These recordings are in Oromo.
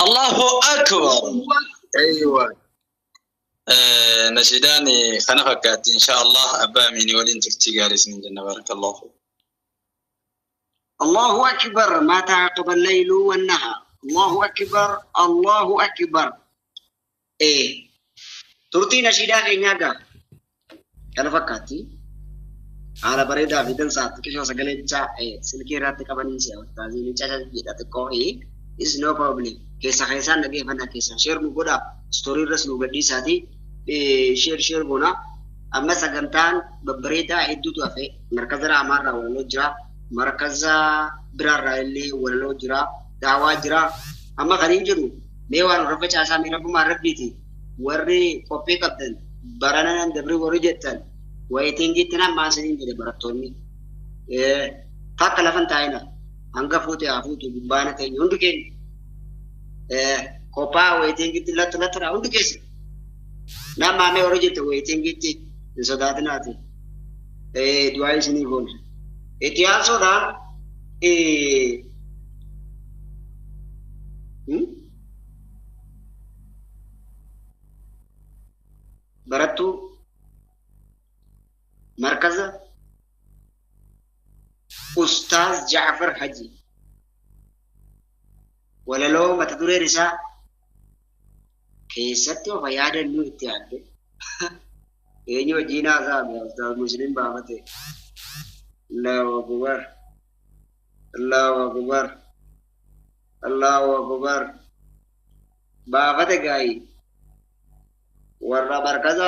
الله أكبر. أيوة. نشيداني خنفكات إن شاء الله أبا مني ولين ترتجال سنين جنة بارك الله فيك. الله أكبر ما تعقب الليل والنهار. الله أكبر الله أكبر. إيه ترتي نشيدان إنياga خنفكاتي على بريدة في دن ساعات كيشوا سجلت إيه سلكي رات كمان سيا تازي نجاشة جدا تكوي is no problem. Kisah-kisah lagi mana kisah share muda story ras lu gadi sati share guna amma sagantan berita itu tu afe markazara amara wala jira markaza birara illi wala jira dawa jira amma kali jiru dewan rafa cha mira bu marabiti warri kopi kapten barana dabri wari jettan waiting gitna masin gide baratoni fakala fantaina anga futi afutu bana tay unduke kopa waiting git latara unduke na mame orojete waiting git sodatnati duai sini gon etiaso da baratu markaza Ustaz Ja'far Haji wala lo matadure risa keessatti of yaadannu itti yaadde eenyu wajjin haasa'ame Ustaz Muslim baafate Allahu Akbar Allahu Akbar Allahu Akbar baafate gaayi warra markaza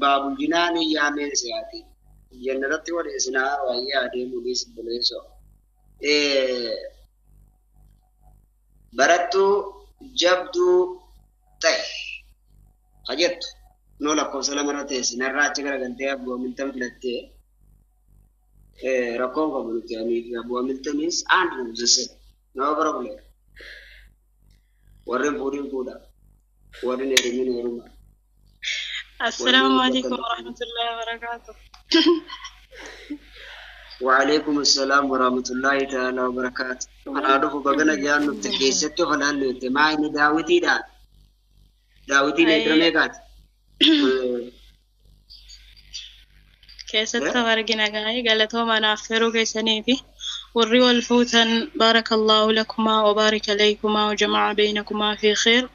baabul jinaani yaameen siyaati jannati wal isna wa yaade mulis buleso baratu jabdu tay hajat no la ko salamarate sinarra chigara gante abu mintam tilate rakon ko bulti ani abu mintamis and jese no problem warren bodin koda warren ne min ruma السلام عليكم ورحمة الله وبركاته. وعليكم السلام ورحمة الله تعالى وبركاته. أنا أعرف بغنا جانو تكيستو فلان لوتي ما إني داوتي نترميقات. كيستو ورقنا قاي قالتو ما نافرو كيسانيفي والري والفوتن بارك الله لكما وبارك عليكما وجمع بينكما في خير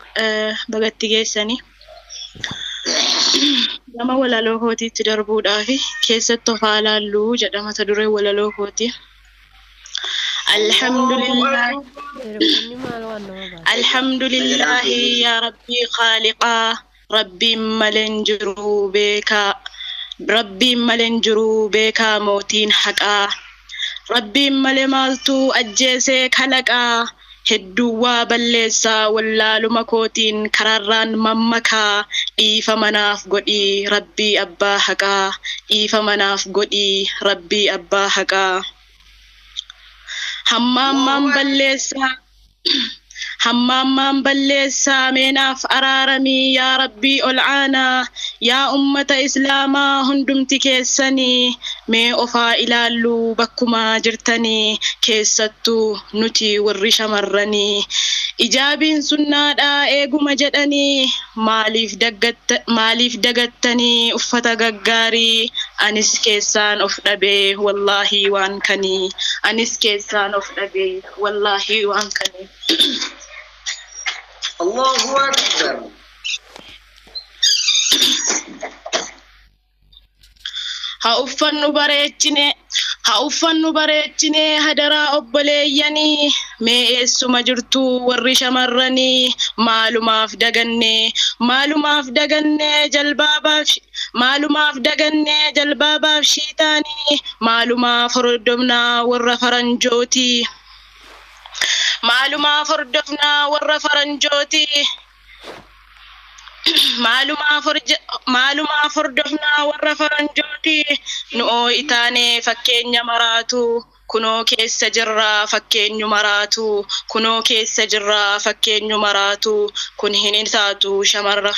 بغت كيساني لما ولا لوكوتي تدربو دافي كيستو فالالو جدما تدري ولا لوكوتي الحمد لله يا ربي خالقا ربي ملنجرو بيكا موتين حقا ربي ملمالتو أجيسي خلقا هدوا بلسا ولا لمكوتين كراران ممكا إيفا مناف قدي ربي أبا حقا إيفا مناف قدي ربي أبا حقا حمام بلسا مناف أرارمي يا ربي ألعانا يا أمة إسلاما هندمت كيساني مي أفا إلالو بكما جرتني كيستو نتي والرشا مرني Ijaabiin sunnaadha eeguma jedhanii maaliif dagattanii uffata gaggaarii anis keessaan of dhabee wallahi waan kanii anis keessaan of dhabee wallahi waan kanii. Allahu Akbar. haa uffannu bareechine hadaraa obboleeyyanii mee eessuma jirtu warri shamarranii maalumaaf dagannee jalbaabaaf shiitaanii maalumaaf hordofnaa warra faranjootii maalumaaf hordofnaa warra faranjootii nu'oo itaane fakkeenya maraatu kunoo keessa jirra fakkeenyu maraatu kun hin taatu shamarra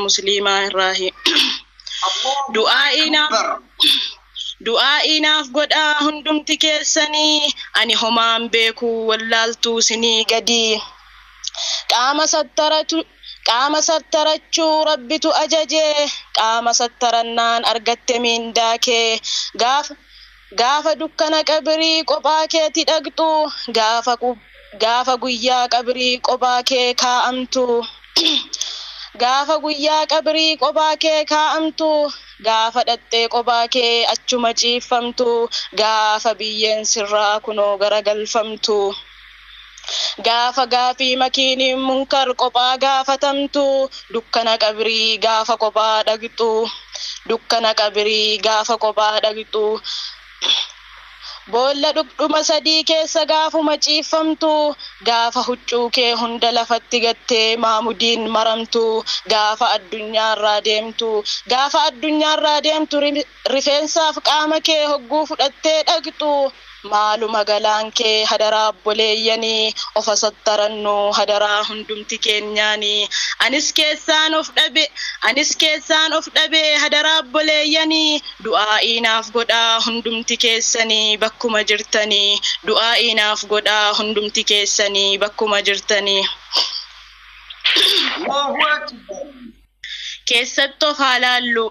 musliimaarraahi du'aa'iinaaf godhaa hundumti keessanii ani homaan beeku wallaaltuu sinii gadii. Qaama sattarachuu rabbitu ajajee qaama sattarannaan argatte miindaa kee gaafa dukkana qabrii qophaa keetti dhaqxu gaafa guyyaa qabrii qophaa kee kaa'amtu gaafa dhattee qophaa kee achuma ciifamtu gaafa biyyeen sirraa kunoo garagalfamtu. Gaafa gaafii makiiniin munkar qophaa gaafatamtu dukkana qabrii gaafa qophaa dhaqxu boolla dhugdhuma sadii keessa gaafuma ciifamtu gaafa huccuu kee hunda lafatti gattee maamudiin maramtu gaafa addunyaarraa deemtu rifeensaaf qaama kee hogguu fudhattee dhaqxu. Maaluma galaan kee hadaraa obboleeyyanii ofa sattarannu hadaraa hundumti keenyaanii anis keessaan of dhabe hadaraa obboleeyyanii du'aa'iinaaf godhaa hundumti keessanii bakkuma jirtanii. Keessatti of haa laallu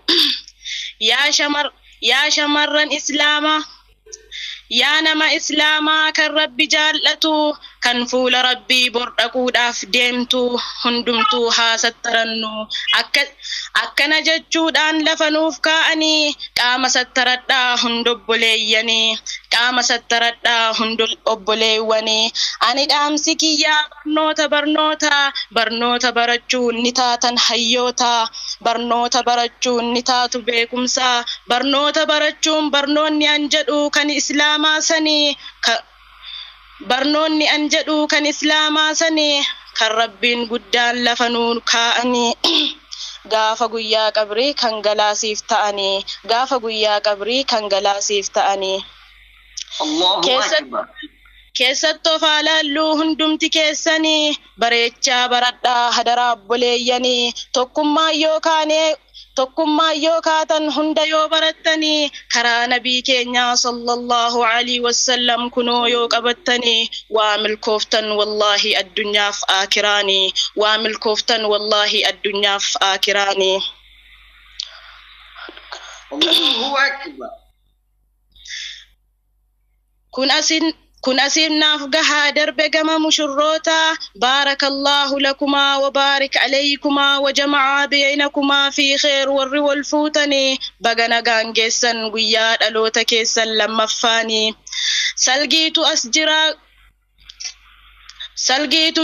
yaa shamarran islaamaa. Yaa nama islaamaa kan rabbi jaallatu kan fuula rabbii bordhaquudhaaf deemtu hundumtuu haa sattarannu akkana jechuudhaan lafa nuuf kaa'anii qaama sattaradhaa hundobboleewwanii ani dhaamsi kiyyaa barnoota barachuun ni taatan hayyoota barnoota barachuun ni taatu beekumsa barnoota barachuun barnoonni an jedhu kan islaamaa sanii barnoonni an jedhu kan islaamaa sanii kan rabbiin guddaan lafa nuun kaa'anii gaafa guyyaa qabrii kan galaasiif ta'anii keessatti of haa laalluu hundumti keessanii bareechaa baradhaa hadaraa obboleeyyanii tokkummaa yoo kaatan hunda yoo barattanii karaa nabii keenyaa sallallahu alaihi wasallam kunoo yoo qabattanii waa milkooftan wallahi addunyaaf aakiraanii. Allahu Akbar. Kun asiinaaf gahaa darbe gama mushurroota baarakallahu lakumaa wa baarik alaykumaa wa jama'a baynakumaa fi khair warri wal fuutanii baga nagaan geessan guyyaa dhaloota keessan lammaffaanii salgiitu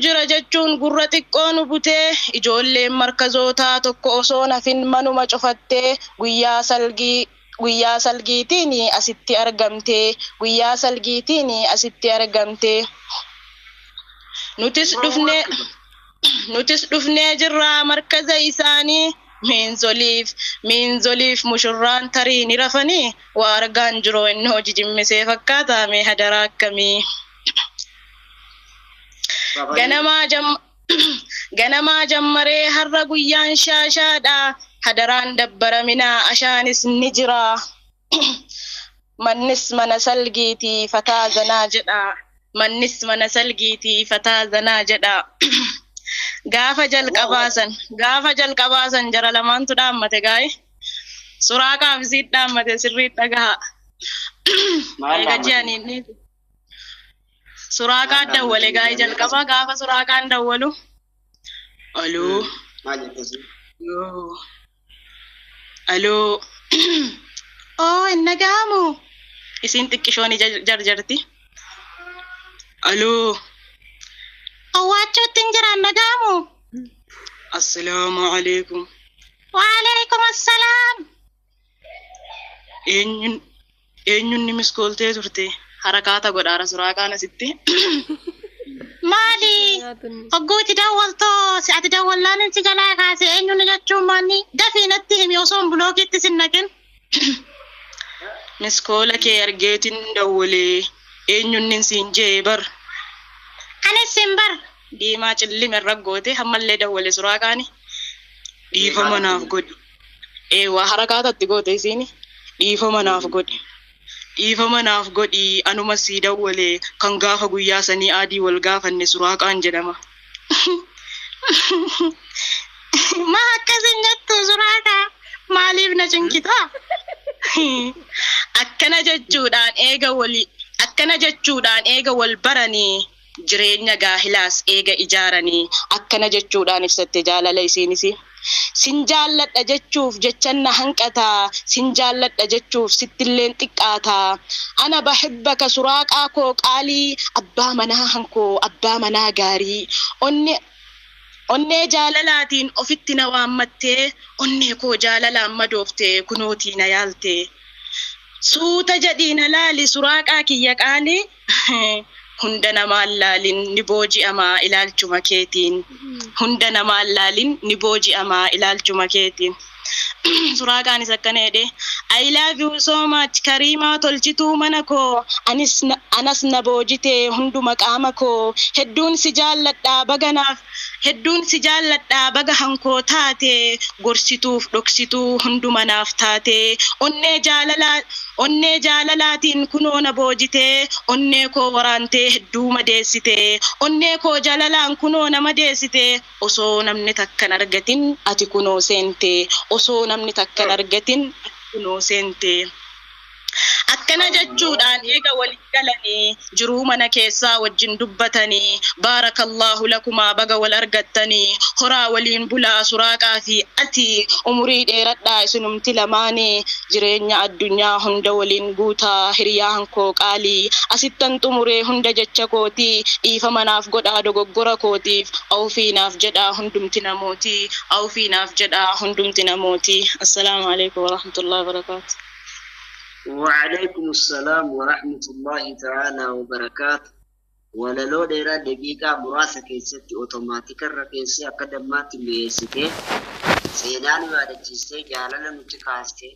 jira jechuun gurra xiqqoo nu butee ijoolleen markazootaa tokko osoo nafin manuma cufattee guyyaa salgiitiin asitti argamte nutis dhufnee jirraa markaza isaanii miinzoliif mushurraan tarii ni rafanii waa argaan jiroo inni hojii jimmisee fakkaata mee hadaraa akkamii ganamaa jammaree har'a guyyaan shaashaadha hadaraan dabbaraminaa ashaanis ni jira mannis mana salgiitii fataa zanaa jedha. Mannis mana salgiitii fataa zanaa jedha. Gaafa jalqabaasan jara lamaantu dhaammate gaa'e. Suraaqaaf isiit dhaammate sirriit dhagaha. Eega ji'aniin Suraaqaa dawwale gaa'e jalqabaa gaafa Suraaqaan dawwalu. Aloo. Yoo. Aloo. Oh, hin dhaga'amu. Isiin xiqqishoon jarjarti. Aloo. Awwaachuutti hin jiraan dhaga'amu. Assalaamu alaikum. Wa alaikum assalaam. Eenyuun ni miskooltee turte harakaata godhaara Suraaqaan asitti. Maali? Hogguuti dawwaltoo si ati dawwallaan si jalaa kaase eenyuun jechuun maanni dafii natti himi osoo hin bulookiitti sin naqin. Miskoola kee argeetiin dawwalee eenyuun siin jee bar. Anis sin bar. Diimaa cillime raggoote hammallee dawwale Suraaqaani. Dhiifama naaf godhi. Waa harakaatatti goote isiini. Dhiifama naaf godhi. Dhiifama naaf godhi anuma sii dawwale kan gaafa guyyaa sanii adii wal gaafanne Suraaqaan jedhama. Maa akkasin jettu Suraaqaa maaliif na cinqitaa? Akkana jechuudhaan eega wal baranii jireenya gaahilaas eega ijaaranii akkana jechuudhaan ibsatte jaalala isiinis. Sin jaalladha jechuuf jechan na hanqataa sin jaalladha jechuuf sittilleen xiqqaataa ana bahibbaka Suraaqaa koo qaalii abbaa manaa hankoo abbaa manaa gaarii onnee jaalalaatiin ofitti na waammattee onnee koo jaalalaan madooftee kunootii na yaaltee suuta jedhii na laali Suraaqaa kiyya qaalii. Hunda namaan laalin ni booji'amaa ilaalchuma keetiin. Hunda namaan laalin ni booji'amaa ilaalchuma keetiin. Suraaqaanis akkana jedhe I love you so much Kariimaa tolchituu mana koo anas na boojitee hunduma qaama koo hedduun si jaalladhaa baga hankoo taate gorsituuf dhoksituu hunduma naaf taate onnee jaalalaatiin kunoo na boojitee onnee koo waraantee hedduu madeessitee onnee koo jaalalaan kunoo na madeessitee osoo namni takkan argatin ati kunoo seentee osoo namni takkan argatin kunoo seentee. Akkana jechuudhaan eega waliin galanii jiruu mana keessaa wajjin dubbatanii baarakallahu lakumaa baga wal argattanii horaa waliin bulaa Suraaqaa fi ati umurii dheeradhaa isinumti lamaanii jireenya addunyaa hunda waliin guutaa hiriyaa hankoo qaalii asittan xumuree hunda jecha kootii dhiifama naaf godhaa dogoggora kootiif awfiinaaf jedhaa hundumti namootii. Assalaamu alaikum wa rahmatullahi wa barakatuh. وعليكم السلام ورحمة الله تعالى وبركاته. ولا لو ديرا دقيقة مراسة كيستي أوتوماتيك الرئيسي أقدمات ميسيتي سيداني بعد تجيستي جالالا متكاستي